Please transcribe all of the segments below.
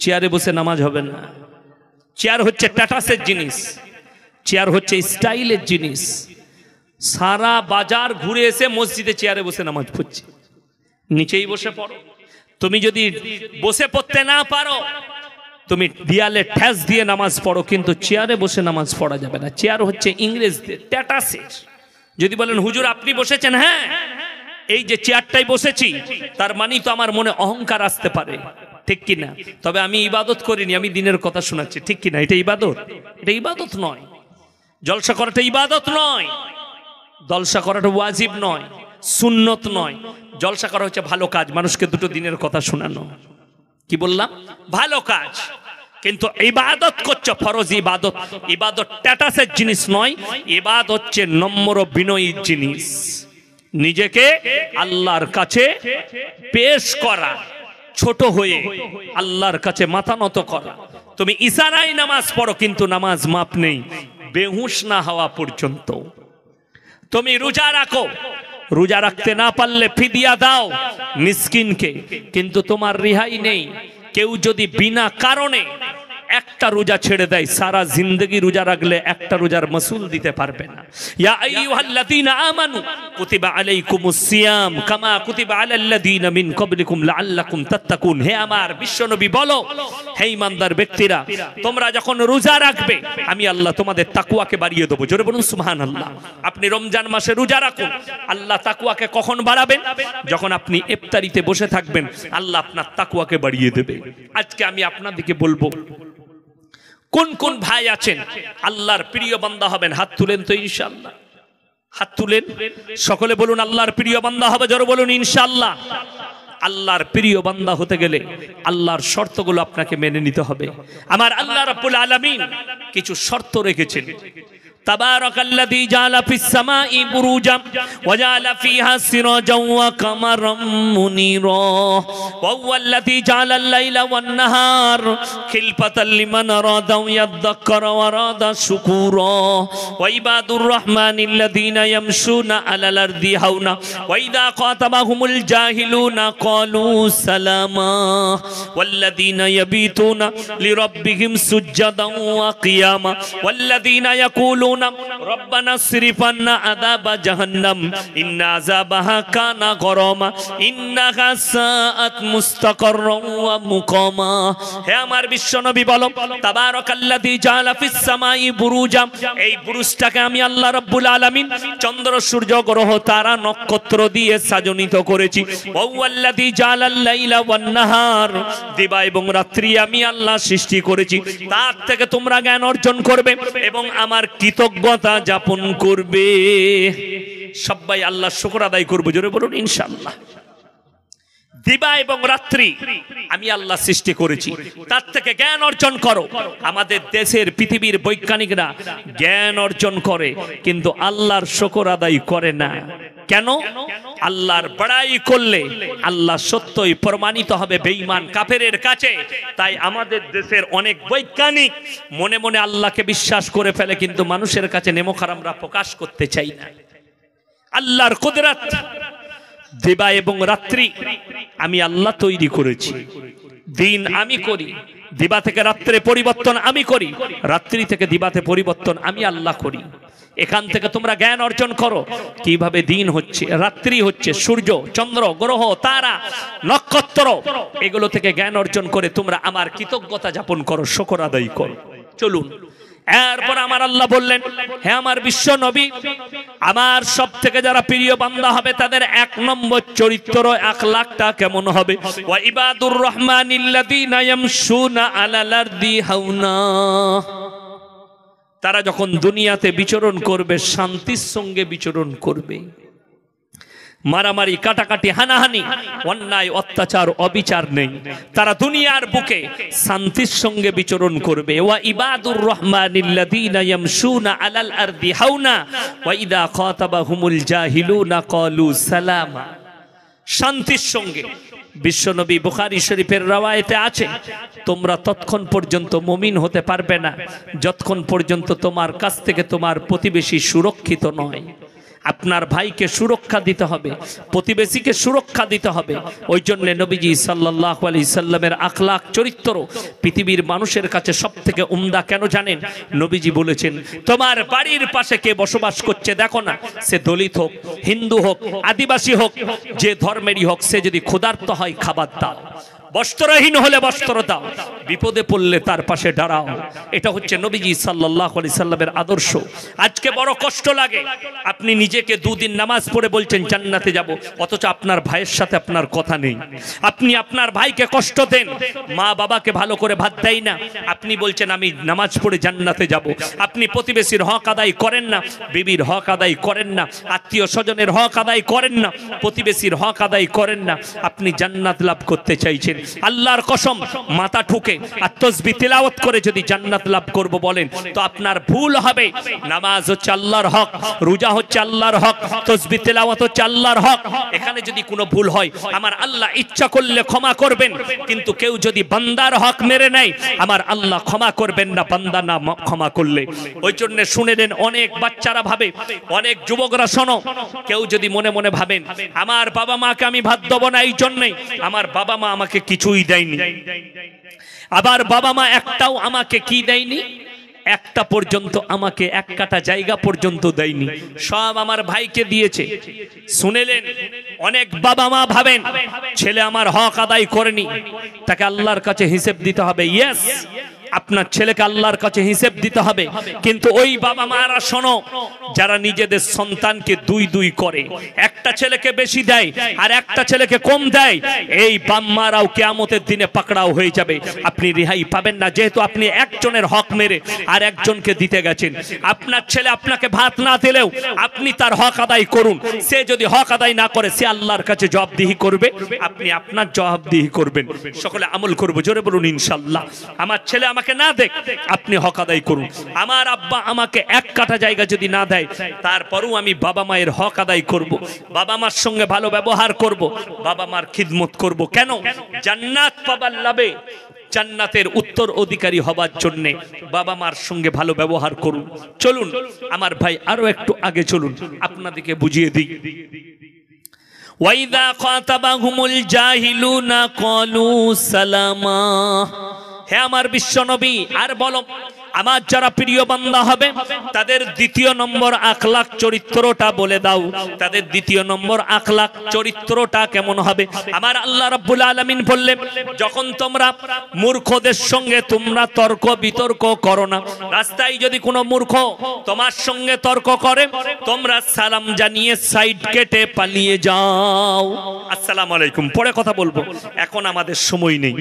চেয়ারে বসে নামাজ হবে না। চেয়ার হচ্ছে স্ট্যাটাসের জিনিস, চেয়ার হচ্ছে স্টাইলের জিনিস। সারা বাজার ঘুরে এসে মসজিদে চেয়ারে বসে নামাজ পড়ছে, নিচেই বসে পড়ো। তুমি যদি বসে পড়তে না পারো, তুমি দেয়ালে ঠেস দিয়ে নামাজ পড়ো, কিন্তু চেয়ারে বসে নামাজ পড়া যাবে না। চেয়ার হচ্ছে ইংরেজদের স্ট্যাটাসের। যদি বলেন হুজুর আপনি বসেছেন, হ্যাঁ এই যে চেয়ারটাই বসেছি, তার মানে তো আমার মনে অহংকার আসতে পারে, ঠিক কিনা? তবে আমি ইবাদত করিনি, আমি দিনের কথা শোনাচ্ছি, ঠিক কিনা? এটা ইবাদত? এটা ইবাদত নয়। জলসা করাটা ইবাদত নয়, জলসা করাটা ওয়াজিব নয়, সুন্নত নয়। জলসা করা হচ্ছে ভালো কাজ, মানুষকে দুটো দিনের কথা শোনানো। কি বললাম? ভালো কাজ। কিন্তু ইবাদত করছো, ফরজ ইবাদত। ইবাদত স্ট্যাটাসের জিনিস নয়, ইবাদত হচ্ছে নম্র বিনয়ীর জিনিস। নিজেকে আল্লাহর কাছে পেশ করা, ছোট হয়ে আল্লাহর কাছে মাথা নত করা। তুমি ইশারায় নামাজ পড়ো, কিন্তু নামাজ মাপ নেই বেহুশ না হওয়া পর্যন্ত। তুমি রোজা রাখো, রোজা রাখতে না পারলে ফিদিয়া দাও মিসকিনকে, কিন্তু তোমার রেহাই নেই। কেউ যদি বিনা কারণে একটা রোজা ছেড়ে দেয়, সারা জিন্দগি রোজা রাখলে একটা রোজার মাসুল দিতে পারবে না। ইয়া আইয়ুহাল্লাযীনা আমানু কুতিবা আলাইকুমুস সিয়াম কামা কুতিবা আলাল্লাযীনা মিন ক্বাবলিকুম লাআল্লাকুম তাত্তাকুন। হে আমার বিশ্বনবী বলো, হে ঈমানদার ব্যক্তিরা, তোমরা যখন রোজা রাখবে আমি আল্লাহ তোমাদের তাকওয়াকে বাড়িয়ে দেব। জোরে বলুন সুবহানাল্লাহ। আপনি রমজান মাসে রোজা রাখুন, আল্লাহ তাকওয়াকে কখন বাড়াবেন? যখন আপনি ইফতারিতে বসে থাকবেন, আল্লাহ আপনার তাকওয়াকে বাড়িয়ে দেবে। আজকে আমি আপনাদেরকে বলবো, কোন কোন ভাই আছেন আল্লাহর প্রিয় বান্দা হবেন? হাত তুলেন তো ইনশাআল্লাহ, হাত তুলেন। সকলে বলুন আল্লাহর প্রিয় বান্দা হবে। জোরে বলুন ইনশাআল্লাহ। আল্লাহর প্রিয় বান্দা হতে গেলে আল্লাহর শর্তগুলো আপনাকে মেনে নিতে হবে। আমার আল্লাহ রাব্বুল আলামিন কিছু শর্ত রেখেছেন। তাবারাকাল্লাযী জাআলা ফিস সামাই বুরুজাম ওয়া জাআলা ফিহা সিরাজাম ওয়া কামারাম মুনীরা ওয়া হুয়াল্লাযী জাআলাল লাইলা ওয়ান নাহার খিলফাতাল লিমান আরাদা ইয়াযযাক্কারা ওয়া আরাদা শুকুরা ওয়া ইবাদুর রহমানিল্লাযীনা ইয়ামশুনা আলাল আরদি হাওনা ওয়া ইযা খাতাবাহুমুল জাহিলুনা ক্বালু সালামা ওয়াল্লাযীনা ইয়াবিতুনা লিরাব্বিহিম সুজদান ওয়া কিয়ামা ওয়াল্লাযীনা ইয়াকুলুনা রব্বানা সরিফান্না আযাবা জাহান্নাম ইন্না আযাবাহা কানা গরামা ইন্নাহা সাআত মুস্তাকাররান ওয়া মুকামা। হে আমার বিশ্বনবী বলো, তাবারাকাল্লাযী জাআলা ফিস সামাই বুরুজা, এই বুরুজটাকে আমি আল্লাহ রাব্বুল আলামিন চন্দ্র সূর্য গ্রহ তারা নক্ষত্র দিয়ে সাজনিত করেছি। ওয়া হুয়াল্লাযী জাআলাল লাইলা ওয়ান নাহার, দিবা এবং রাত্রি আমি আল্লাহ সৃষ্টি করেছি। তার থেকে তোমরা জ্ঞান অর্জন করবে এবং আমার কৃতজ্ঞতা যাপন করবে। সবাই আল্লাহ শুকর আদায় করবে। জোরে বলুন ইনশাআল্লাহ। দিবা এবং রাত্রি আমি আল্লাহ সৃষ্টি করেছি, তার থেকে জ্ঞান অর্জন করো। আমাদের দেশের পৃথিবীর বৈজ্ঞানিকরা জ্ঞান অর্জন করে, কিন্তু আল্লাহর শুকর আদায় করে না। কেন? আল্লাহর বড়াই করলে আল্লাহ সত্যই প্রমাণিত হবে বেঈমান কাফেরের কাছে। তাই আমাদের দেশের অনেক বৈজ্ঞানিক মনে মনে আল্লাহকে বিশ্বাস করে ফেলে, কিন্তু মানুষের কাছে নেমোখার আমরা প্রকাশ করতে চাই না। আল্লাহর কুদরত, দিবা এবং রাত্রি আমি আল্লাহ তৈরি করেছি। দিন আমি করি, দিবা থেকে রাত্রে পরিবর্তন আমি করি, রাত্রি থেকে দিবাতে পরিবর্তন আমি আল্লাহ করি। এখান থেকে তোমরা জ্ঞান অর্জন করো কিভাবে দিন হচ্ছে, রাত্রি হচ্ছে, সূর্য চন্দ্র গ্রহ তারা নক্ষত্র, এগুলো থেকে জ্ঞান অর্জন করে তোমরা আমার কৃতজ্ঞতা যাপন করো, শুকর আদায় করো। চলুন, এরপর আমার আল্লাহ বললেন, হে আমার বিশ্ব নবী, আমার সব থেকে যারা প্রিয় বান্দা হবে তাদের এক নম্বর চরিত্র আখলাকটা কেমন হবে? ওয়া ইবাদুর রহমানিল্লাযীনা ইয়ামশুনা আলাল আরদি হাওনা, তারা যখন দুনিয়াতে বিচরণ করবে শান্তির সঙ্গে বিচরণ করবে। মারামারি কাটাকাটি হানাহানি অন্যায় অত্যাচার অবিচার নেই, তারা দুনিয়ার বুকে শান্তির সঙ্গে বিচরণ করবে। ওয়া ইবাদুর রহমানিল্লাযীনা ইয়ামশুনা আলাল আরদি হাওনা ওয়া ইযা খাতাবাহুমুল জাহিলুনা ক্বালু সালামা, শান্তির সঙ্গে। বিশ্বনবী বুখারী শরীফের রওয়ায়েতে আছে, তোমরা ততক্ষণ পর্যন্ত মুমিন হতে পারবে না যতক্ষণ পর্যন্ত তোমার কাছ থেকে তোমার প্রতিবেশী সুরক্ষিত নয়। আপনার ভাইকে সুরক্ষা দিতে হবে, প্রতিবেশীকে সুরক্ষা দিতে হবে। ওই জন্য নবীজি সাল্লাল্লাহু আলাইহি সাল্লামের আখলাক চরিত্র পৃথিবীর মানুষের কাছে সবথেকে উমদা। কেন জানেন? নবীজি বলেছেন, তোমার বাড়ির পাশে কে বসবাস করছে দেখো না, সে দলিত হোক, হিন্দু হোক, আদিবাসী হোক, যে ধর্মেরই হোক, সে যদি ক্ষুধার্ত হয় খাবার দাও, বস্ত্রহীন হলে বস্ত্র দাও, বিপদে পড়লে তার পাশে দাঁড়াও। এটা হচ্ছে নবীজি সাল্লাল্লাহু আলাইহি সাল্লামের আদর্শ। আজকে বড় কষ্ট লাগে, আপনি নিজেকে দুদিন নামাজ পড়ে বলছেন জান্নাতে যাব, অথচ আপনার ভাইয়ের সাথে আপনার কথা নেই। আপনি আপনার ভাইকে কষ্ট দেন, মা বাবাকে ভালো করে ভাত দেয় না, আপনি বলছেন আমি নামাজ পড়ে জান্নাতে যাব। আপনি প্রতিবেশীর হক আদায় করেন না, বিবির হক আদায় করেন না, আত্মীয় স্বজনের হক আদায় করেন না, প্রতিবেশীর হক আদায় করেন না, আপনি জান্নাত লাভ করতে চাইছেন। আল্লাহর কসম, মাথা ঠুকে আর তাসবিহ তিলাওয়াত করে যদি জান্নাত লাভ করব বলেন তো আপনার ভুল হবে। নামাজ হচ্ছে আল্লাহর হক, রোজা হচ্ছে আল্লাহর হক, তাসবিহ তিলাওয়াত হচ্ছে আল্লাহর হক। এখানে যদি কোনো ভুল হয় আমার আল্লাহ ইচ্ছা করলে ক্ষমা করবেন, কিন্তু কেউ যদি বান্দার হক মেরে নেয় আমার আল্লাহ ক্ষমা করবেন না বান্দা না ক্ষমা করলে। ওই জন্য শুনে নেন, অনেক বাচ্চারা ভাবে, অনেক যুবকরা শোনো, কেউ যদি মনে মনে ভাবেন আমার বাবা মাকে আমি ভাত দেবো না এই জন্যই, আমার বাবা মা আমাকে কিছুই দেয়নি, আবার বাবা মা একটাও আমাকে কি দেয়নি, একটা পর্যন্ত আমাকে এক কাটা জায়গা পর্যন্ত দেয়নি, সব আমার ভাইকে দিয়েছে। শুনেলেন, অনেক বাবা মা ভাবেন ছেলে আমার হক আদায় করেনি, তাকে আল্লাহর কাছে হিসেব দিতে হবে। ইয়েস, আপনার ছেলেকে আল্লাহর কাছে হিসেব দিতে হবে, কিন্তু ওই বাবা মারা শোনো, যারা নিজেদের সন্তানকে দুই দুই করে, একটা ছেলেকে বেশি দেয় আর একটা ছেলেকে কম দেয়, এই বাম্মারাও কিয়ামতের দিনে পাকড়াও হয়ে যাবে, আপনি রেহাই পাবেন না। যেহেতু আপনি একজনের হক মেরে আর একজনকে দিতে গেছেন। আপনার ছেলে আপনাকে ভাত না দিলেও আপনি তার হক আদায় করুন, সে যদি হক আদায় না করে সে আল্লাহর কাছে জবাবদিহি করবে, আপনি আপনার জবাবদিহি করবেন। সকলে আমল করবো, জোরে বলুন ইনশাআল্লাহ। আমার ছেলে আমাকে না দেখ, আপনি হক আদায় করুন। আমার আব্বা আমাকে এক কাটা জায়গা যদি না দেয়, তারপরও আমি বাবা মায়ের হক আদায় করব, বাবা মার সঙ্গে ভালো ব্যবহার করব, বাবা মার খিদমত করব। কেন? জান্নাত পাবার লাভে, জান্নাতের উত্তর অধিকারী হবার জন্য বাবা মার সঙ্গে ভালো ব্যবহার করুন। চলুন আমার ভাই আরো একটু আগে চলুন, আপনাদেরকে বুঝিয়ে দিই। ওয়াইদা খাতাবাহুমুল জাহিলুনা ক্বালু সালামা। হে আমার বিশ্বনবী, আর বলো আমার যারা প্রিয় বান্দা হবে তাদের দ্বিতীয় নম্বর আখলাক চরিত্রটা বলে দাও, তাদের দ্বিতীয় নম্বর আখলাক চরিত্রটা কেমন হবে? আমার আল্লাহ রাব্বুল আলামিন বললেন, যখন তোমরা মূর্খদের সঙ্গে তোমরা তর্ক বিতর্ক করো না, রাস্তায় যদি কোনো মূর্খ তোমার সঙ্গে তর্ক করে তোমরা সালাম জানিয়ে সাইড কেটে পালিয়ে যাও। আসসালামু আলাইকুম পরে কথা বলবো, এখন আমাদের সময় নেই।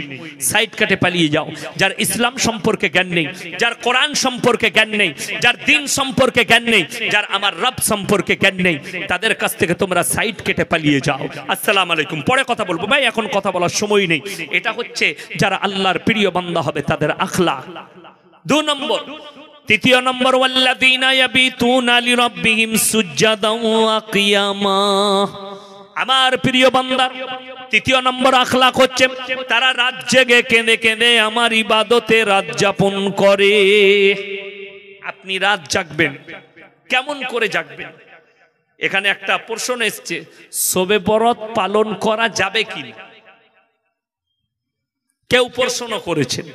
সাইড কেটে পালিয়ে যাও। যার ইসলাম সম্পর্কে জ্ঞান নেই, যার কোরআন সম্পর্কে জ্ঞান নেই, যার দ্বীন সম্পর্কে জ্ঞান নেই, যার আমার রব সম্পর্কে জ্ঞান নেই, তাদের কাছ থেকে তোমরা সাইড কেটে পালিয়ে যাও। আসসালামু আলাইকুম পরে কথা বলবো ভাই, এখন কথা বলার সময় নেই। এটা হচ্ছে যারা আল্লাহর প্রিয় বান্দা হবে তাদের আখলাক। 2 নম্বর, তৃতীয় নম্বর, ওয়াল্লাযীনা ইয়াবিতুনা লিরাব্বিহিম সুজদান ওয়া কিয়ামা। আমার প্রিয় বান্দার তৃতীয় নম্বর আখলাক হচ্ছে তারা রাত জেগে কেঁদে কেঁদে আমার ইবাদতে রাত যাপন করে। আপনি রাত জাগবেন, কেমন করে জাগবেন? এখানে একটা প্রশ্ন এসছে, শবে বরাত পালন করা যাবে কি? কেউ প্রশ্ন করেছেন।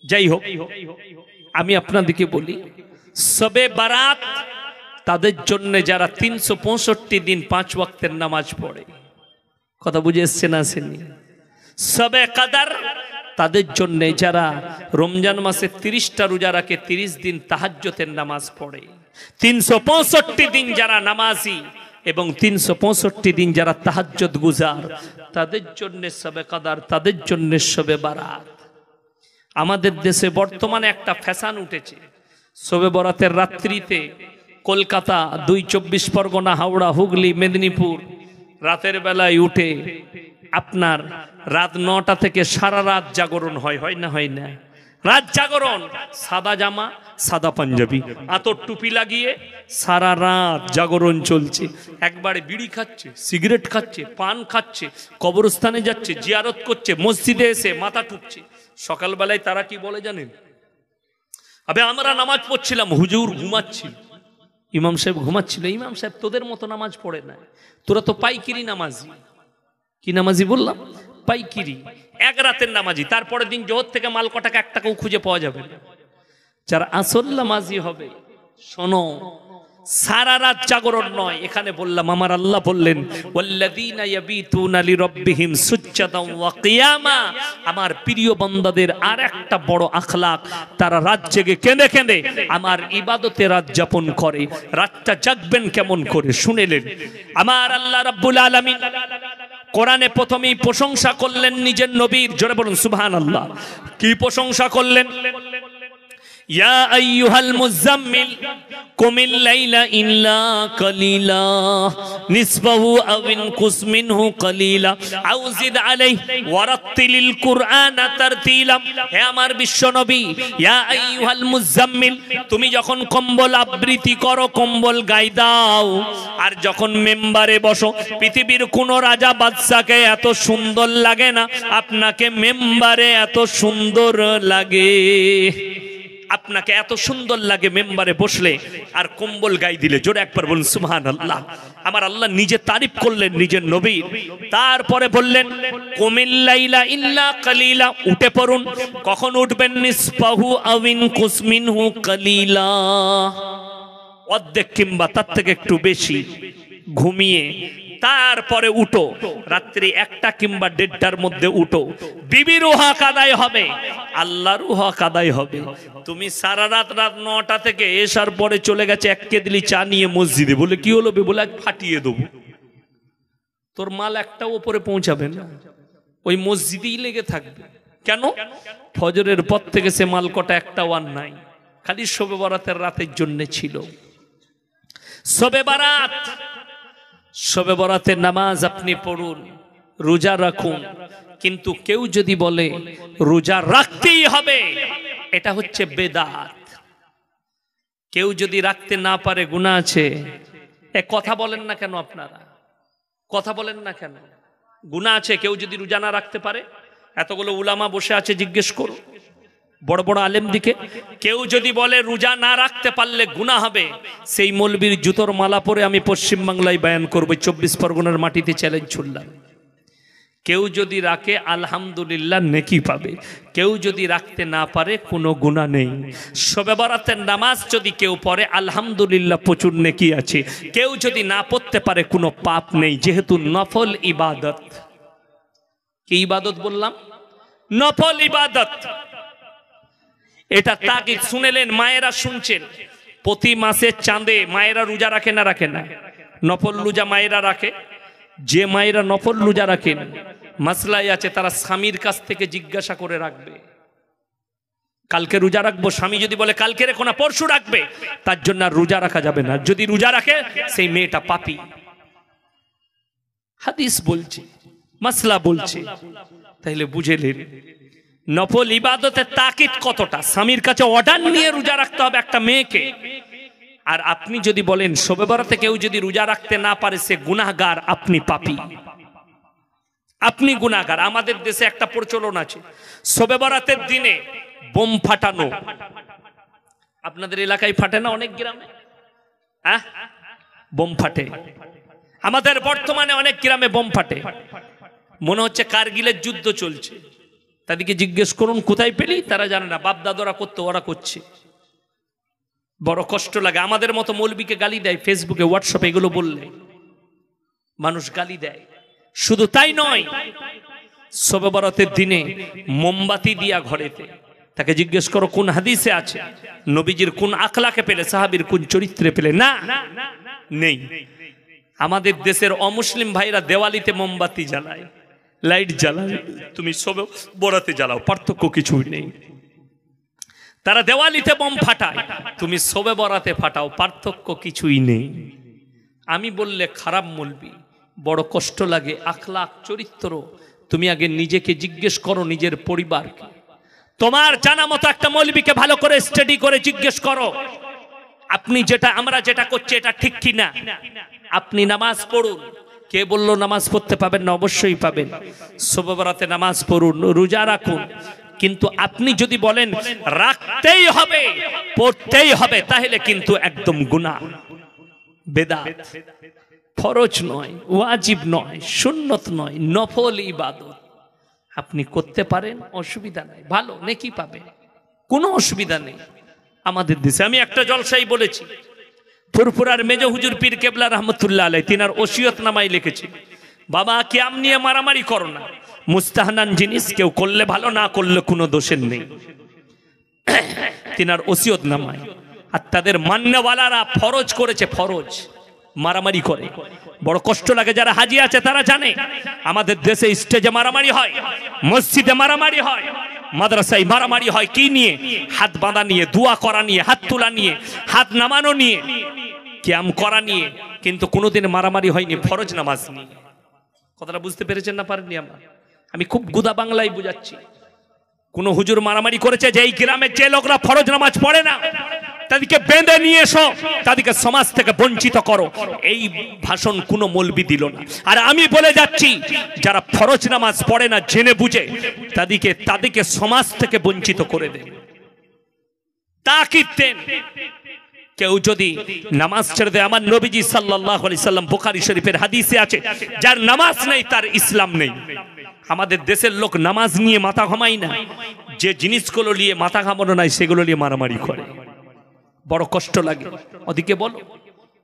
যাই হোক, আমি আপনাদেরকে বলি, শবে বারাত তাদের জন্য যারা 365 দিন 5 ওয়াক্তের নামাজ পড়ে। কথা বুঝে এসছে না আসেনি? শবে কদর তাদের জন্য যারা রমজান মাসে 30টা রোজা রাখে, 30 দিন তাহাজ্জুদের নামাজ পড়ে। 365 দিন যারা নামাজি এবং 365 দিন যারা তাহাজ্জুদ গুজার, তাদের জন্য শবে কদর, তাদের জন্য শবে বারাত। আমাদের দেশে বর্তমানে একটা ফ্যাশন উঠেছে, শবে বরাতের রাত্রিতে কলকাতা, 2 24 পরগনা, হাওড়া, হুগলি, মেদিনীপুর রাতের বেলায় উঠে আপনার রাত 9টা থেকে সারা রাত জাগরণ হয়, হয় না? হয় না? রাত জাগরণ, সাদা জামা, সাদা পাঞ্জাবি, আতর টুপি লাগিয়ে সারা রাত জাগরণ চলছে। একবারে বিড়ি খাচ্ছে, সিগারেট খাচ্ছে, পান খাচ্ছে, কবরস্থানে যাচ্ছে, জিয়ারত করছে, মসজিদে এসে মাথা ঠুকছে। সকালবেলায় তারা কি বলে জানেন? আবে আমরা নামাজ পড়ছিলাম, হুজুর ঘুমাচ্ছিল। ইমাম সাহেব ঘুমাচ্ছিল। ইমাম সাহেব তোদের মতো নামাজ পড়ে না, তোরা তো পাইকিরি নামাজি। কি নামাজি বললাম? পাইকিরি, এক রাতের নামাজি। তারপরের দিন জোহর থেকে মাল কটাকে এক টাকাও খুঁজে পাওয়া যাবে না। যারা আসল নামাজি হবে, শোনো, সারা রাত জাগরণ নয়। এখানে বললাম আমার আল্লাহ বললেন ওয়াল্লাযীনা ইয়াবিতুনা লিরাব্বিহিম সুজ্জাদান ওয়া কিয়ামা। আমার প্রিয় বান্দাদের আর একটা বড় আখলাক, তারা রাত জেগে কেঁদে কেঁদে আমার ইবাদতে রাত যাপন করে। রাতটা জাগবেন কেমন করে শুনেলেন। আমার আল্লাহ রাব্বুল আলামিন কোরআনে প্রথমেই প্রশংসা করলেন নিজের নবীর। জোরে বলুন সুবহানাল্লাহ। কি প্রশংসা করলেন? ইয়া আইয়ুহাল মুযাম্মিল কুমিল লাইলা ইল্লা কালিলা নিসফাহু আও ইনকুস মিনহু কালিলা আও জিদ আলাইহি ওয়ারাত্তিলিল কুরআনা তারতিলা। হে আমার বিশ্ব নবী, ইয়া আইয়ুহাল মুযাম্মিল, তুমি যখন কম্বল আবৃত্তি করো, কম্বল গায়ে দাও, আর যখন মেম্বারে বসো, পৃথিবীর কোন রাজা বাদশাকে এত সুন্দর লাগে না, আপনাকে মেম্বারে এত সুন্দর লাগে। আপনাকে এত সুন্দর লাগে মেম্বারে বসলে আর কম্বল গায়ে দিলে। জোরে একবার বলুন সুবহানাল্লাহ। আমার আল্লাহ নিজে তারিফ করলেন নিজের নবীর। তারপরে বললেন কুমিল লাইলা ইল্লা কালিলা, উঠে পড়ুন। কখন উঠবেন? নিসফাহু আও ইনকুস মিনহু কালিলা, অর্ধেক কিংবা তার থেকে একটু বেশি ঘুমিয়ে তারপরে উঠো। রাত্রি 1টা কিংবা 1:30টার মধ্যে উঠো। বিবির হক আদায় হবে, আল্লাহর হক আদায় হবে। তুমি সারা রাত 9টা থেকে এসার পরে চলে গেছে এক কেদলি চা নিয়ে মসজিদে, বলে কি হলো? বলে ফাটিয়ে দেবো। তোর মাল একটাও উপরে পৌঁছাবে না, ওই মসজিদেই লেগে থাকবে। কেন? ফজরের পর থেকে সে মাল কটা একটাও আর নাই, খালি শবে বরাতের রাতের জন্য ছিল। শবে বরাত, শবে বরাতের নামাজ আপনি পড়ুন, রোজা রাখুন। কিন্তু কেউ যদি বলে রোজা রাখতেই হবে, এটা হচ্ছে বেদাত। কেউ যদি রাখতে না পারে গুনাহ আছে। এ কথা বলেন না কেন? আপনারা কথা বলেন না কেন? গুনাহ আছে কেউ যদি রোজা না রাখতে পারে? এতগুলো উলামা বসে আছে, জিজ্ঞেস করো বড় বড় আলেম দিকে। কেউ যদি বলে রোজা না রাখতে পারলে গুনাহ হবে, সেই মৌলবীর জুতোর মালা পরে আমি পশ্চিম বাংলায় বয়ান করব। 24 পরগনার মাটিতে চ্যালেঞ্জ ছুড়লাম। কেউ যদি রাখে আলহামদুলিল্লাহ নেকি পাবে, কেউ যদি রাখতে না পারে কোনো গুনাহ নেই। শবে বরাতের নামাজ যদি কেউ পড়ে আলহামদুলিল্লাহ প্রচুর নেকি আছে, কেউ যদি না পড়তে পারে কোনো পাপ নেই, যেহেতু নফল ইবাদত। কি ইবাদত বললাম? নফল ইবাদত। এটা তাকিদ শুনেলেন, মায়েরা শুনছেন। প্রতি মাসের চাঁদে মায়েরা রোজা রাখে না রাখে না? নফল রোজা মায়েরা রাখে। যে মায়েরা নফল রোজা রাখেন, মাসলাই আছে, তারা স্বামীর কাছ থেকে জিজ্ঞাসা করে রাখবে। কালকে রোজা রাখবো, স্বামী যদি বলে কালকে রেখো না পরশু রাখবে, তার জন্য আর রোজা রাখা যাবে না। যদি রোজা রাখে সেই মেয়েটা পাপী। হাদিস বলছে, মাসলা বলছে। তাইলে বুঝেলেন নফল ইবাদতের তাকিদ কতটা। স্বামীর কাছে অর্ডার নিয়ে রোজা রাখতে হবে একটা মেয়েকে। আর আপনি যদি বলেন শবে বরাতে কেউ যদি রোজা রাখতে না পারে সে গুনাহগার, আপনি পাপী, আপনি গুনাহগার। আমাদের দেশে একটা প্রচলন আছে, শবে বরাতের দিনে বোম ফাটানো। আপনাদের এলাকায় ফাটে না? অনেক গ্রামে বোম ফাটে। আমাদের বর্তমানে অনেক গ্রামে বোম ফাটে। মনে হচ্ছে কারগিলের যুদ্ধ চলছে। তাদেরকে জিজ্ঞেস করুন কোথায় পেলি, তারা জানে না। বাপ দাদরা করতো, ওরা করছে। বড় কষ্ট লাগে। আমাদের মতো মৌলবীকে গালি দেয় ফেসবুকে, হোয়াটসঅ্যাপে, এগুলো বললে মানুষ গালি দেয়। শুধু তাই নয়, শবে বরাতের দিনে মোমবাতি দিয়া ঘরেতে। তাকে জিজ্ঞেস করো কোন হাদিসে আছে, নবীজির কোন আখলাকে পেলে, সাহাবীর কোন চরিত্রে পেলে? না, নেই। আমাদের দেশের অমুসলিম ভাইরা দেওয়ালিতে মোমবাতি জ্বালায়, লাইট জ্বালায়। তুমি শবে বরাতে জ্বালাও, পার্থক্য কিছুই নেই। তারা দেওয়ালিতে বোম ফাটায়, তুমি শবে বরাতে ফাটাও, পার্থক্য কিছুই নেই। আমি বললে খারাপ মৌলবি, বড় কষ্ট লাগে। আখলাক, চরিত্র, তুমি আগে নিজেকে জিজ্ঞেস করো, নিজের পরিবারকে। তোমার জানা মতো একটা মৌলবিকে ভালো করে স্টাডি করে জিজ্ঞেস করো, আপনি যেটা, আমরা যেটা করছি এটা ঠিক কি না। আপনি নামাজ পড়ুন। কে বললো নামাজ পড়তে পাবেন না? অবশ্যই পাবেন। শবে বরাতে নামাজ পড়ুন, রোজা রাখুন। কিন্তু আপনি যদি বলেন রাখতেই হবে, পড়তেই হবে, তাহলে কিন্তু একদম গুনাহ। বেদাত, ফরজ নয়, ওয়াজিব নয়, সুন্নত নয়, নফল ইবাদত আপনি করতে পারেন, অসুবিধা নাই, ভালো নেকি পাবে, কোনো অসুবিধা নেই। আমাদের দেশে আমি একটা জলসাই বলেছি, ফুরফুরার মেজ হুজুর পীর কেবলা রহমতুল্লাহ আলাইহি তিনার ওসিয়ত নামায় লিখেছি, বাবা কিয়াম নিয়ে মারামারি করো না, মুস্তাহানান জিনিস কেউ করলে ভালো, না করলে কোনো দোষের নেই, তিনার ওসিয়ত নামায়। আর তাদের মান্যওয়ালারা ফরজ করেছে, ফরজ মারামারি করে, বড় কষ্ট লাগে। যারা হাজি আছে তারা জানে আমাদের দেশে স্টেজে মারামারি হয়, মসজিদে মারামারি হয়, মাদ্রাসায় মারামারি হয়, কি নিয়ে? হাত বাঁধা নিয়ে, দোয়া করা নিয়ে, হাত তোলা নিয়ে, হাত নামানো নিয়ে, কিয়াম করা নিয়ে, কিন্তু কোনোদিন মারামারি হয়নি ফরজ নামাজ নিয়ে। কথাটা বুঝতে পেরেছেন না পারেননি? আমি খুব গুদা বাংলায় বুঝাচ্ছি। কোন হুজুর মারামারি করেছে যে এই গ্রামের যে লোকরা ফরজ নামাজ পড়ে না তাদেরকে বেঁধে নিয়ে এসো, তাদেরকে সমাজ থেকে বঞ্চিত করো, এই ভাষণ কোনো মৌলবি দিল না। আর আমি বলে যাচ্ছি যারা ফরজ নামাজ পড়ে না জেনে বুঝে তাদেরকে সমাজ থেকে বঞ্চিত করে দেন, তাকিদ দেন। কেউ যদি নামাজ ছেড়ে দেয়, আমার নবীজি সাল্লাল্লাহু আলাইহি সাল্লাম বুখারী শরীফের হাদিসে আছে, যার নামাজ নেই তার ইসলাম নেই। আমাদের দেশের লোক নামাজ নিয়ে মাথা ঘামায় না, যে জিনিসগুলো নিয়ে মাথা ঘামানো নাই সেগুলো নিয়ে মারামারি করে, বড় কষ্ট লাগে। ওদিকে বলো,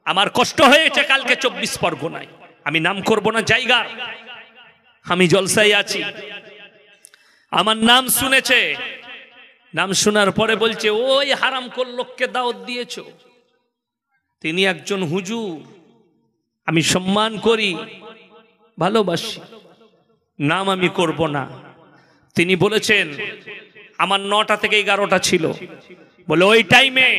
আমার কষ্ট হয়েছে কালকে 24 পরগনায়, আমি নাম করব না জায়গা, আমি জলসায় আছি, আমার নাম শুনেছে, নাম শোনার পরে বলছে ওই হারামখোর লোককে দাওয়াত দিয়েছো। তিনি একজন হুজুর, আমি সম্মান করি, ভালোবাসি, নাম আমি করব না। তিনি বলেছেন আমার 9টা থেকে 11টা ছিল, বলে ওই টাইমে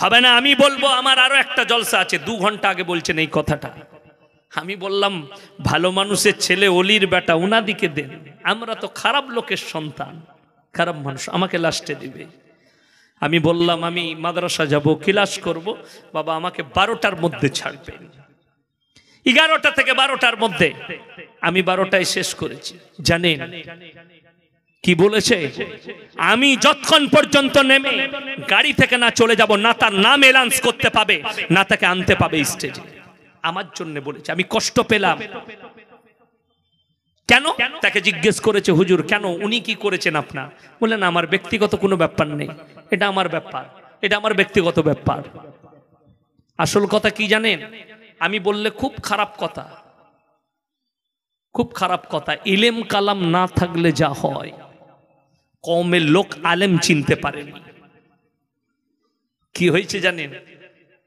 হবে না, আমি বলবো আমার আরো একটা জলসা আছে। 2 ঘন্টা আগে বলছেন এই কথাটা। আমি বললাম ভালো মানুষের ছেলে, অলির বেটা, উনাদিকে দেন, আমরা তো খারাপ লোকের সন্তান, খারাপ মানুষ, আমাকে লাস্টে দিবে। আমি বললাম আমি মাদ্রাসা যাব, ক্লাস করব, বাবা আমাকে 12টার মধ্যে ছাড়বেন। 11টা থেকে 12টার মধ্যে, আমি 12টায় শেষ করেছি। জানেন কি বলেছে? আমি যতক্ষণ পর্যন্ত নেমে গাড়ি থেকে না চলে যাব, না তার নাম এলাউন্স করতে পাবে, না তাকে আনতে পাবে স্টেজে। আমার জন্য বলেছে। আমি কষ্ট পেলাম। কেন? তাকে জিজ্ঞেস করেছে হুজুর কেন, উনি কি করেছেন আপনার? বললেন আমার ব্যক্তিগত কোনো ব্যাপার নেই, এটা আমার ব্যাপার, এটা আমার ব্যক্তিগত ব্যাপার। আসল কথা কি জানেন? আমি বললে খুব খারাপ কথা, খুব খারাপ কথা। ইলেম কালাম না থাকলে যা হয়, কওমের লোক আলেম চিনতে পারেনি। কি হয়েছে জানেন?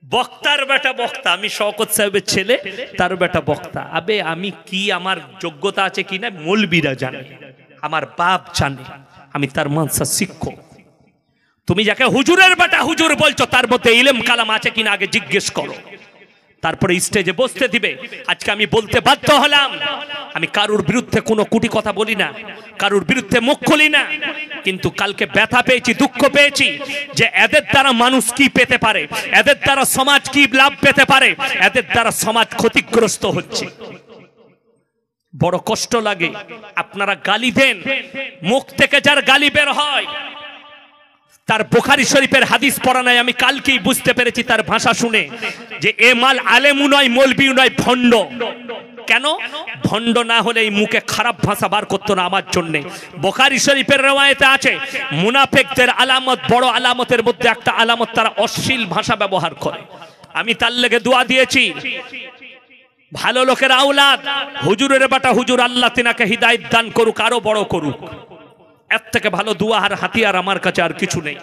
বক্তার বেটা বক্তা, আমি শওকত সাহেবের ছেলে, তার বেটা বক্তা। আবে আমি কি, আমার যোগ্যতা আছে কিনা মৌলবীরা জানে, আমার বাপ জানে, আমি তার মানসা শিক্ষক। তুমি যাকে হুজুরের বেটা হুজুর বলছো তার মধ্যে ইলম কালাম আছে কিনা আগে জিজ্ঞেস করো, তারপরে স্টেজে বসতে দিবে। আজকে আমি বলতে বাধ্য হলাম, আমি কারুর বিরুদ্ধে কোনো কুটি কথা বলি না, কারুর বিরুদ্ধে মুখ খুলি না, কিন্তু কালকে ব্যথা পেয়েছি, দুঃখ পেয়েছি যে এদের দ্বারা মানুষ কি পেতে পারে, এদের দ্বারা সমাজ কি লাভ পেতে পারে, এদের দ্বারা সমাজ ক্ষতিগ্রস্ত হচ্ছে। বড় কষ্ট লাগে। আপনারা গালি দেন, মুখ থেকে যার গালি বের হয় তার বুখারী শরীফের হাদিস পড়া নাই। আমি কালকেই বুঝতে পেরেছি তার ভাষা শুনে যে এ মাল আলেমু নয়, মৌলবীও নয়, ভণ্ড। কেন? ভণ্ড না হলে এই মুখে খারাপ ভাষা বার করতো না আমার জন্য। বুখারী শরীফের রওয়ায়েতে আছে মুনাফিকদের আলামত, বড় আলামতের মধ্যে একটা আলামত, তারা অশ্লীল ভাষা ব্যবহার করে। আমি তার লেগে দোয়া দিয়েছি, ভালো লোকের আওলাদ, হুজুরের বেটা হুজুর, আল্লাহ তিনাকে হিদায়াত দান করুক, আরো বড় করুক। এর থেকে ভালো দোয়া আর হাতিয়ার আমার কাছে আর কিছু নেই।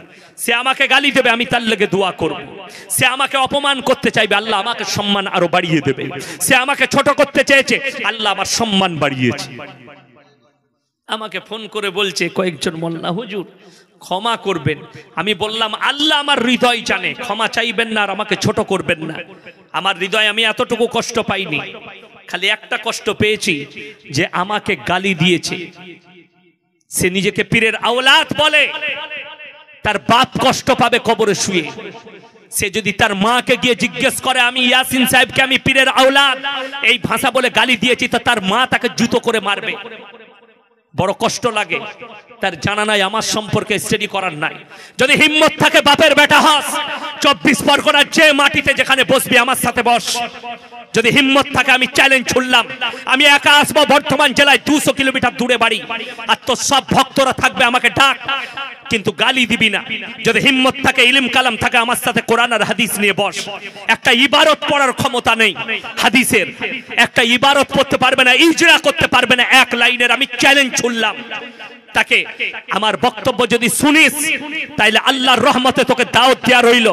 সে আমাকে গালি দেবে, আমি তার লেগে দোয়া করব। সে আমাকে অপমান করতে চাইবে, আল্লাহ আমাকে সম্মান আরো বাড়িয়ে দেবে। সে আমাকে ছোট করতে চেয়েছে, আল্লাহ আমার সম্মান বাড়িয়েছে। আমাকে ফোন করে বলছে কয়েকজন মোল্লা, হুজুর ক্ষমা করবেন। আমি বললাম আল্লাহ আমার হৃদয় জানে, ক্ষমা চাইবেন না আর আমাকে ছোট করবেন না। আমার হৃদয়, আমি এতটুকু কষ্ট পাইনি, খালি একটা কষ্ট পেয়েছি যে আমাকে গালি দিয়েছে। সে নিজেকে পীরের আওলাদ বলে, তার বাপ কষ্ট পাবে কবরে শুয়ে। সে যদি তার মাকে গিয়ে জিজ্ঞেস করে আমি ইয়াসিন সাহেবকে আমি পীরের আওলাদ এই ভাষা বলে গালি দিয়েছি, তো তার মা তাকে জুতো করে মারবে। বড় কষ্ট লাগে, তার জানা নাই আমার সম্পর্কে স্টাডি করার নাই। যদি হিম্মত থাকে বাপের বেটা হস, 24 পরগনার যে মাটিতে যেখানে বসবি আমার সাথে বস। যদি হিম্মত থাকে আমি চ্যালেঞ্জ ছুড়লাম, আমি একা আসবো বর্ধমান জেলায় 200 কিলোমিটার দূরে বাড়ি, আর তোর সব ভক্তরা থাকবে, আমাকে ডাক, কিন্তু গালি দিবি না। যদি হিম্মত থাকে, ইলম কালাম থাকে, আমার সাথে কোরআন আর হাদিস নিয়ে বস। একটা ইবারত পড়ার ক্ষমতা নেই হাদিসের, একটা ইবারত পড়তে পারবে না, ইজরা করতে পারবে না এক লাইনের, আমি চ্যালেঞ্জ ছুড়লাম তাকে। আমার বক্তব্য যদি শুনিস তাইলে আল্লাহর রহমতে তোকে দাওয়াত দেয়া রইল,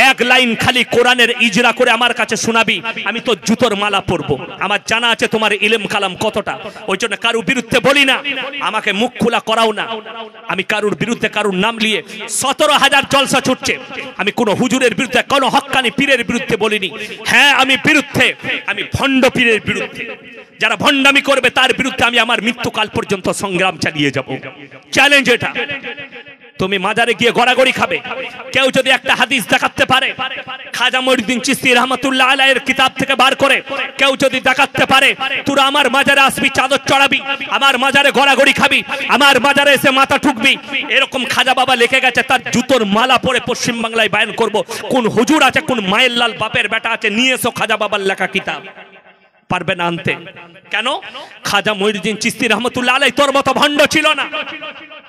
এক লাইন খালি কোরআনের ইজরা করে আমার কাছে শোনাবি, আমি তো জুতোর মালা পরবো। আমার জানা আছে তোমার ইলম কালাম কতটা, ওই জন্য কারুর বিরুদ্ধে বলি না, আমাকে মুখ খোলা করাও না। আমি কারুর বিরুদ্ধে কারুর নাম নিয়ে 17,000 জলসা ছুটছে, আমি কোনো হুজুরের বিরুদ্ধে, কোনো হক্কানি পীরের বিরুদ্ধে বলিনি। হ্যাঁ আমি বিরুদ্ধে, আমি ভণ্ড পীরের বিরুদ্ধে, যারা ভণ্ডামি করবে তার বিরুদ্ধে আমি আমার মৃত্যুকাল পর্যন্ত সংগ্রাম চালিয়ে যাব। চ্যালেঞ্জ এটা। তুমি মাজারে গিয়ে গড়াগড়ি খাবে, কেউ যদি একটা হাদিস দেখাতে পারে খাজা মঈনুদ্দিন চিশতি রহমাতুল্লাহ আলাইহির কিতাব থেকে বার করে, কেউ যদি দেখাতে পারে, তোরা আমার মাজারে আসবি, চাদর চড়াবি, আমার মাজারে গড়াগড়ি খাবি, আমার মাজারে এসে মাথা ঠুকবি, এরকম খাজা বাবা লিখে গেছে, তার জুতোর মালা পরে পশ্চিম বাংলায় বায়ান করব। কোন হুজুর আছে, কোন মায়ের লাল বাপের বেটা আছে, নিয়ে এসো খাজা বাবার লেখা কিতাব। পারবে না আনতে। কেন? খাজা মঈনুদ্দিন চিশতি রহমাতুল্লাহ আলাইহি তোর মতো ভণ্ড ছিল না।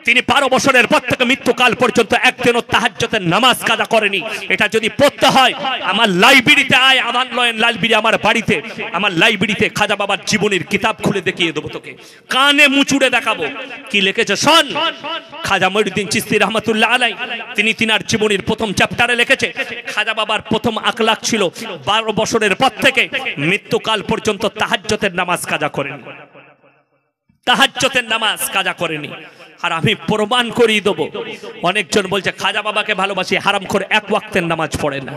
তিনি 12 বছরের পর থেকে মৃত্যুকাল পর্যন্ত একদিনও তাহাজ্জুদের নামাজ কাজা করেনি। এটা যদি পড়তে হয় আমার লাইব্রেরিতে আয়, আদান লয়েন লাইব্রেরি আমার বাড়িতে, আমার লাইব্রেরিতে খাজা বাবার জীবনের কিতাব খুলে দেখিয়ে দেবো তোকে, কানে মুচুড়ে দেখাবো কি লিখেছে শোন। খাজা মঈনুদ্দিন চিশতি রহমাতুল্লাহ আলাইহি তিনি তিনার জীবনের প্রথম চ্যাপ্টারে লিখেছে, খাজা বাবার প্রথম আখলাক ছিল 12 বছরের পর থেকে মৃত্যুকাল পর্যন্ত তাহাজ্জুদের নামাজ কাজা করেনি, তাহাজ্জুদের নামাজ কাজা করেনি। আর আমি প্রমাণ করিয়ে দেবো, অনেকজন বলছে খাজা বাবাকে ভালোবাসি, হারামখোর এক ওয়াক্তের নামাজ পড়ে না।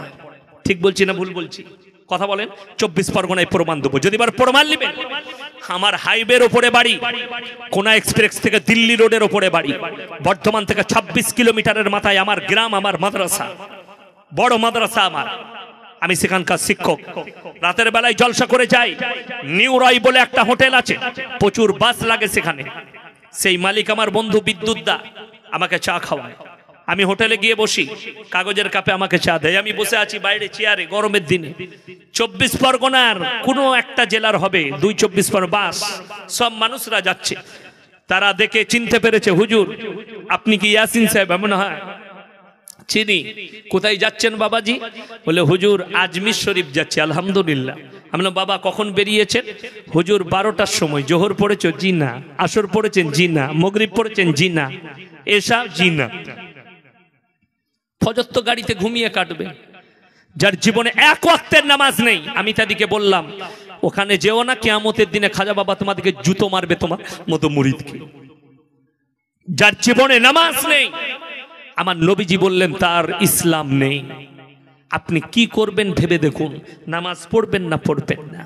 ঠিক বলছি না ভুল বলছি? কথা বলেন। 24 পরগনায় প্রমাণ দেবো, যদি বার প্রমাণ নেবেন। আমার হাইওয়ের ওপরে বাড়ি, কোনা এক্সপ্রেস থেকে দিল্লি রোডের ওপরে বাড়ি, বর্ধমান থেকে 26 কিলোমিটারের মাথায় আমার গ্রাম, আমার মাদ্রাসা, বড় মাদ্রাসা আমার, আমি সেখানকার শিক্ষক। রাতের বেলায় জলসা করে যাই, নিউ রায় বলে একটা হোটেল আছে, প্রচুর বাস লাগে সেখানে। সেই মালিক আমার বন্ধু বিদ্যুৎ দা, আমাকে চা খাওয়ায়। আমি হোটেলে গিয়ে বসি, কাগজের কাপে আমাকে চা দেয়, আমি বসে আছি বাইরে চেয়ারে গরমের দিনে। 24 পরগনার কোনো একটা জেলার হবে 2-24 পরগনা বাস, সব মানুষরা যাচ্ছে। তারা দেখে চিনতে পেরেছে, হুজুর আপনি কি ইয়াসিন সাহেব? এমন হয় চিনি। কোথায় যাচ্ছেন বাবাজি? বলে হুজুর আজমির শরীফ যাচ্ছে। আলহামদুলিল্লাহ। আমি বললাম বাবা কখন বেরিয়েছেন? হুজুর 12টার সময়। জোহর পড়েছ? জি না। আসর পড়েছেন? জি না। মাগরিব পড়েছেন? জি না। এশা? জি না। ফজর তো গাড়িতে ঘুমিয়ে কাটবে। যার জীবনে এক ওয়াক্তের নামাজ নেই, আমি তাদেরকে বললাম ওখানে যেও না, কিয়ামতের দিনে খাজা বাবা তোমাদেরকে জুতো মারবে তোমার মতো মুরিদকে। যার জীবনে নামাজ নেই, আমার নবীজি বললেন তার ইসলাম নেই। আপনি কি করবেন ভেবে দেখুন, নামাজ পড়বেন না পড়বেন না।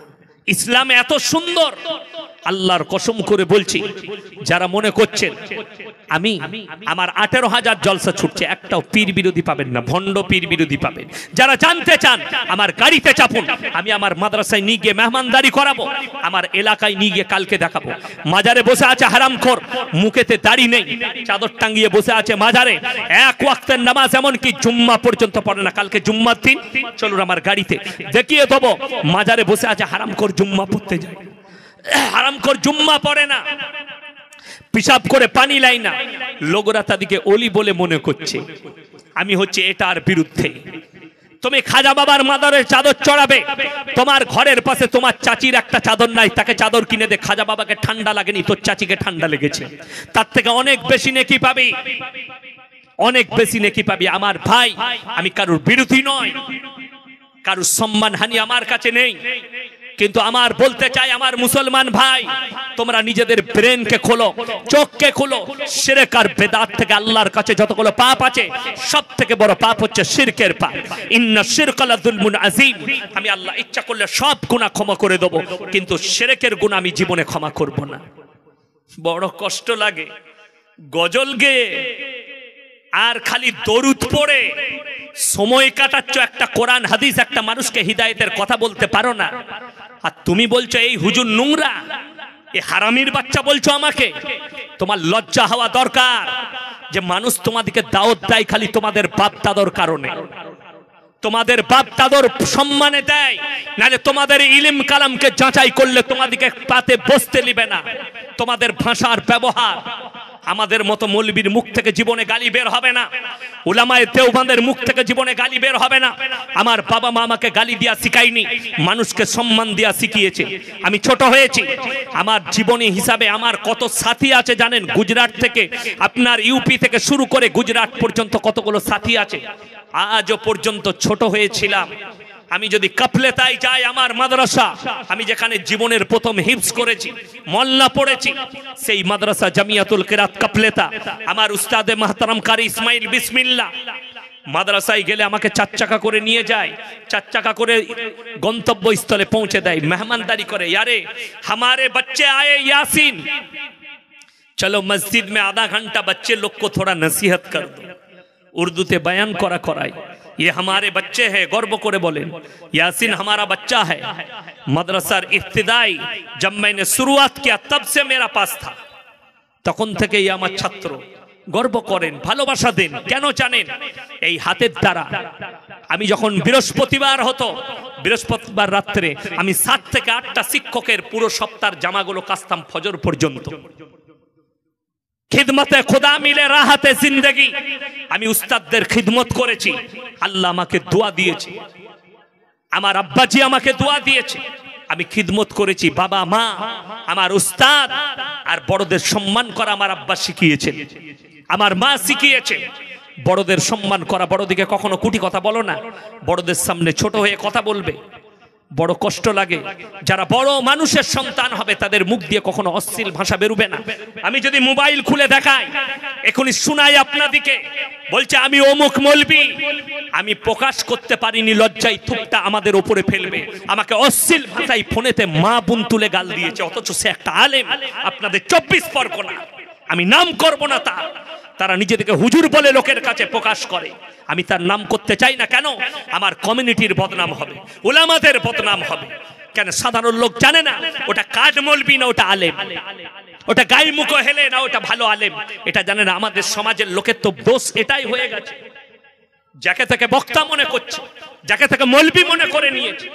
ইসলাম এত সুন্দর, আল্লাহর কসম করে বলছি, যারা মনে করছেন আমি আমার 18,000 জলসা ছুটছে, একটাও পীর বিরোধী পাবেন না, ভণ্ড পীর বিরোধী পাবেন। যারা জানতে চান আমার গাড়িতে চাপুন, আমি আমার মাদ্রাসায় নিয়ে গিয়ে মেহমানদারি করাবো, আমার এলাকায় নিয়ে গিয়ে কালকে দেখাবো। মাজারে বসে আছে হারামখোর, মুখেতে দাড়ি নেই, চাদর টাঙ্গিয়ে বসে আছে মাজারে, এক ওয়াক্তের নামাজ এমনকি জুম্মা পর্যন্ত পড়ে না। কালকে জুম্মার দিন, চলুন আমার গাড়িতে দেখিয়ে দেবো। মাজারে বসে আছে হারামখোর, জুম্মা পড়তে যায়, হারামখোর জুম্মা পড়ে না, পিশাব করে পানি লাই না, লোকরা তাদেরকে অলি বলে মনে করছে। আমি হচ্ছে এটার বিরুদ্ধে। তুমি খাজা বাবার মাদারের চাদর চড়াবে, তোমার ঘরের পাশে তোমার চাচির একটা চাদর নাই, তাকে চাদর কিনে দে। খাজা বাবাকে ঠান্ডা লাগেনি, তোর চাচিকে ঠান্ডা লেগেছে, তার থেকে অনেক বেশি নেকি পাবি, অনেক বেশি নেকি পাবি। আমার ভাই, আমি কারুর বিরোধী নয়, কারুর সম্মানহানি আমার কাছে নেই, কিন্তু আমার বলতে চাই আমার মুসলমান ভাই, তোমরা নিজেদের ব্রেনকে খোলো, চোখকে খোলো। শিরক আর বেদাত থেকে আল্লাহর কাছে যতগুলো পাপ আছে, সব থেকে বড় পাপ হচ্ছে শিরকের পাপ। ইন্না শিরকা লাযুলমুন আযীম। আমি আল্লাহ ইচ্ছা করলে সব গুনাহ ক্ষমা করে দেব, কিন্তু শিরকের গুনাহ আমি জীবনে ক্ষমা করব না। বড় কষ্ট লাগে গজল গেয়ে আর খালি দরুদ পড়ে সময় কাটাচ্ছ, একটা কোরআন হাদিস একটা মানুষকে হিদায়েতের কথা বলতে পারো না। আর তুমি বলছো এই হুজুর নোংরা, এ হারামির বাচ্চা বলছো আমাকে? তোমার লজ্জা হওয়া দরকার যে মানুষ তোমাদেরকে দাওয়াত দেয় খালি তোমাদের বাপ দাদার কারণে, তোমাদের বাপ দাদার সম্মানে দেয়, নাহলে তোমাদের ইলম কালামকে যাচাই করলে তোমাদেরকে পাতে বসতে নিবে না। তোমাদের ভাষার ব্যবহার আমাদের মতো মৌলবীর মুখ থেকে জীবনে গালি বের হবে না, উলামায়ে দেওবন্দের মুখ থেকে জীবনে গালি বের হবে না। আমার বাবা মা আমাকে গালি দিয়া শিখায়নি, মানুষকে সম্মান দিয়া শিখিয়েছে। আমি ছোট হয়েছি, আমার জীবনী হিসাবে আমার কত সাথী আছে জানেন? গুজরাট থেকে আপনার ইউপি থেকে শুরু করে গুজরাট পর্যন্ত কতগুলো সাথী আছে। আজও পর্যন্ত ছোট হয়েছিলাম। আমি যদি কাফলেতায় যাই, আমার মাদ্রাসা, আমি যেখানে জীবনের প্রথম হিফজ করেছি, মোল্লা পড়েছি, সেই মাদ্রাসা জামিয়াতুল কিরাত কাফলেতা, আমার উস্তাদে মাহতারাম কারি ইসমাইল বিসমিল্লাহ মাদ্রাসায় গেলে আমাকে 4 চাকা করে নিয়ে যায়, 4 চাকা করে গন্তব্যস্থলে পৌঁছে দেয়, মেহমানদারি করে। यारे हमारे बच्चे आए यासीन, चलो मस्जिद में आधा घंटा बच्चे लोग को थोड़ा नसीहत कर दो। उर्दूते बयान करा कराई, ये हमारे बच्चे हैं, गर्व करे बोलें यासीन हमारा बच्चा है। मदरसार इब्तिदाई जब मैंने शुरुआत किया तब से मेरा पास था, तखन থেকে এই আমার ছাত্র। গর্ব করেন, ভালোবাসা দেন। কেন জানেন? এই হাতের দ্বারা আমি যখন বৃহস্পতিবার হতো, বৃহস্পতিবার রাত্রে আমি 7 থেকে 8টা শিক্ষকের পুরো সপ্তাহের জামাগুলো কাচতাম ফজর পর্যন্ত। খিদমতে খোদা মিলে রাহাতে জিন্দেগি, আমি উস্তাদদের খিদমত করেছি। আল্লাহ আমাকে দোয়া দিয়েছে, আমার আব্বাজি আমাকে দোয়া দিয়েছে, আমি খিদমত করেছি। বাবা মা, আমার উস্তাদ আর বড়দের সম্মান করা আমার আব্বা শিখিয়েছেন, আমার মা শিখিয়েছে। বড়দের সম্মান করা, বড়দিকে কখনো কুটি কথা বলো না, বড়দের সামনে ছোট হয়ে কথা বলবে। বড় কষ্ট লাগে, যারা বড় মানুষের সন্তান হবে তাদের মুখ দিয়ে কখনো অশ্লীল ভাষা বেরোবে না। আমি যদি মোবাইল খুলে দেখাই, এখনই শোনাই আপনাদিকে, বলছে আমি অমুক মৌলবি, আমি প্রকাশ করতে পারিনি, লজ্জায় থুপটা আমাদের উপরে ফেলবে। আমাকে অশ্লীল ভাষায় ফোনেতে মা বোন তুলে গাল দিয়েছে, অথচ সে একটা আলেম, আপনাদের 24 পরগনা, আমি নাম করব না তার, তারা নিজেদেরকে হুজুর বলে লোকের কাছে প্রকাশ করে। আমি তার নাম করতে চাই না। কেন? আমার কমিউনিটির বদনাম হবে, উলামাদের বদনাম হবে। কেন? সাধারণ লোক জানে না ওটা কাঠ মৌলবি না ওটা আলেম, ওটা গায়ে মুখ হেলে না ওটা ভালো আলেম, এটা জানে না। আমাদের সমাজের লোকের তো দোষ এটাই হয়ে গেছে, যাকে থেকে বক্তা মনে করছে, যাকে থেকে মৌলবি মনে করে নিয়েছে।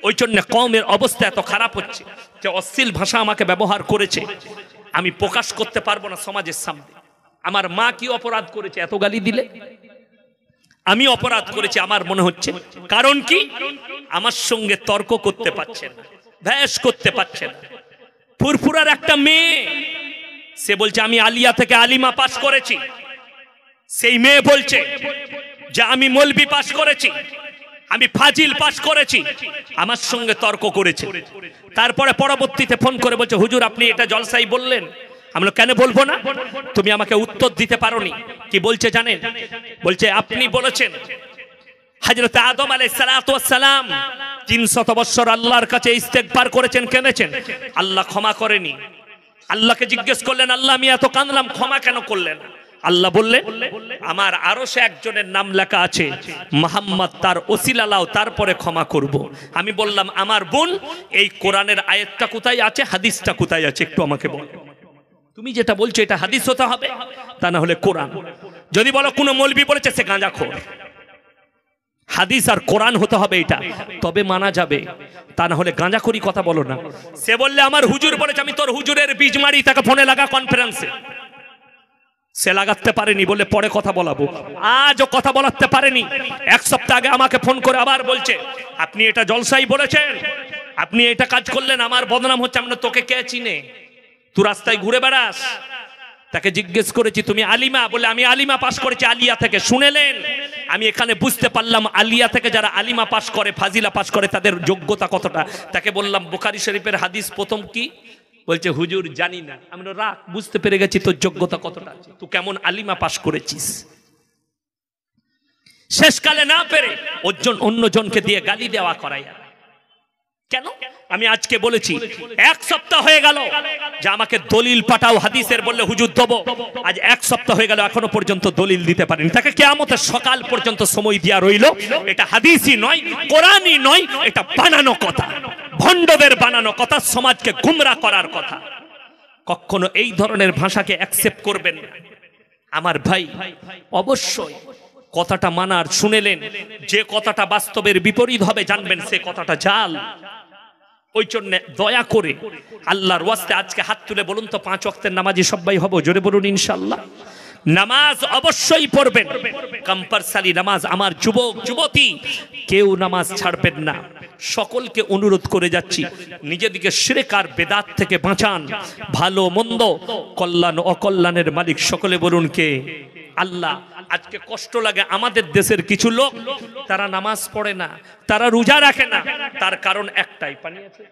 ওই জন্য কওমের অবস্থা এত খারাপ হচ্ছে যে অশ্লীল ভাষা আমাকে ব্যবহার করেছে, আমি প্রকাশ করতে পারবো না সমাজের সামনে। আমার মা কি অপরাধ করেছে এত গালি দিলে? আমি অপরাধ করেছি আমার মনে হচ্ছে। কারণ কি? আমার সঙ্গে তর্ক করতে পারছেন না, ভ্যাস করতে পারছেন না। ফুরফুরার একটা মেয়ে, সে বলছে আমি আলিয়া থেকে আলিমা পাস করেছি। সেই মেয়ে বলছে যে আমি মৌলবি পাস করেছি, আমি ফাজিল পাস করেছি। আমার সঙ্গে তর্ক করেছে। তারপরে পরবর্তীতে ফোন করে বলছে হুজুর আপনি এটা জলসাই বললেন। আমরা কেন বলবো না? তুমি আমাকে উত্তর দিতে পারোনি। কি বলছে জানেন? বলছে আপনি বলেছেন হযরত আদম আলাইহিস সালাতু ওয়াস সালাম 300 বছর আল্লাহর কাছে ইস্তেগফার করেছেন, কেঁদেছেন, আল্লাহ ক্ষমা করেনি। আল্লাহকে জিজ্ঞেস করলেন আল্লাহ আমি এত কাঁদলাম, ক্ষমা কেন করলেন? আল্লাহ বললেন আমার আরশে একজনের নাম লেখা আছে মুহাম্মদ, তার ওসিলা লাও, তারপরে ক্ষমা করব। আমি বললাম আমার বোন এই কোরআনের আয়াতটা কোথায় আছে, হাদিসটা কোথায় আছে, একটু আমাকে বল। তুমি যেটা বলছো এটা হাদিস হতে হবে, তা না হলে কোরআন। যদি বলো কোন মৌলবি বলেছে সে গাঁজাখোর, হাদিস আর কোরআন হতে হবে এটা, তবে মানা যাবে। তা না হলে গাঁজাখোরি কথা বলো না। সে বললে আমার হুজুর বলেছে, আমি তোর হুজুরের বীজ মারি, তাকে ফোনে লাগা কনফারেন্সে। সে লাগাতে পারেনি বলে পরে কথা বলাবো, আজও কথা বলাতে পারেনি। 1 সপ্তাহ আগে আমাকে ফোন করে আবার বলছে আপনি এটা জলসাই বলেছেন, আপনি এটা কাজ করলেন, আমার বদনাম হচ্ছে। আমরা তোকে কে চিনে? তুই রাস্তায় ঘুরে বেড়াস। তাকে জিজ্ঞেস করেছি তুমি আলিমা? বলে আমি আলিমা পাস করেছি আলিয়া থেকে। শুনেলেন? আমি এখানে বুঝতে পারলাম আলিয়া থেকে যারা আলিমা পাস করে, ফাজিলা পাস করে, তাদের যোগ্যতা কতটা। তাকে বললাম বুখারী শরীফের হাদিস প্রথম কি? বলছে হুজুর জানি না। আমরা রাখ, বুঝতে পেরে গেছি তোর যোগ্যতা কতটা আছে, তুই কেমন আলিমা পাস করেছিস। শেষকালে না পেরে অন্যজনকে দিয়ে গালি দেওয়া করায়। কেন? আমি আজকে বলেছি 1 সপ্তাহ হয়ে গেল যে আমাকে দলিল পাঠাও হাদিসের, বললে হুজুর দেবো। আজ 1 সপ্তাহ হয়ে গেল এখনো পর্যন্ত দলিল দিতে পারেনি। তাকে কিয়ামতের সকাল পর্যন্ত সময় দিয়া রইল। এটা হাদিসই নয়, কোরআনই নয়, এটা বানানো কথা, ভণ্ডদের বানানো কথা, সমাজকে গুমরা করার কথা। কখনো এই ধরনের ভাষাকে অ্যাকসেপ্ট করবেন না। আমার ভাই, অবশ্যই কথাটা মানার, শুনেলেন যে কথাটা বাস্তবের বিপরীত হবে জানবেন সে কথাটা জাল। ওই জন্য দয়া করে আল্লাহর ওয়াস্তে আজকে হাত তুলে বলুন তো 5 ওয়াক্তের নামাজি সবাই হব? জোরে বলুন ইনশাআল্লাহ। নামাজ অবশ্যই পড়বেন, কম্পালসারি নামাজ। আমার যুবক যুবতী কেউ নামাজ ছাড়বেন না। সকলকে অনুরোধ করে যাচ্ছি, নিজেদিকে শিরক আর বেদাত থেকে বাঁচান। ভালো মন্দ, কল্যাণ অকল্যাণের মালিক সকলে বলুন কে? আল্লাহ। আজকে কষ্ট লাগে আমাদের দেশের কিছু লোক, তারা নামাজ পড়ে না, তারা রোজা রাখে না, তার কারণ একটাই, পানি আছে।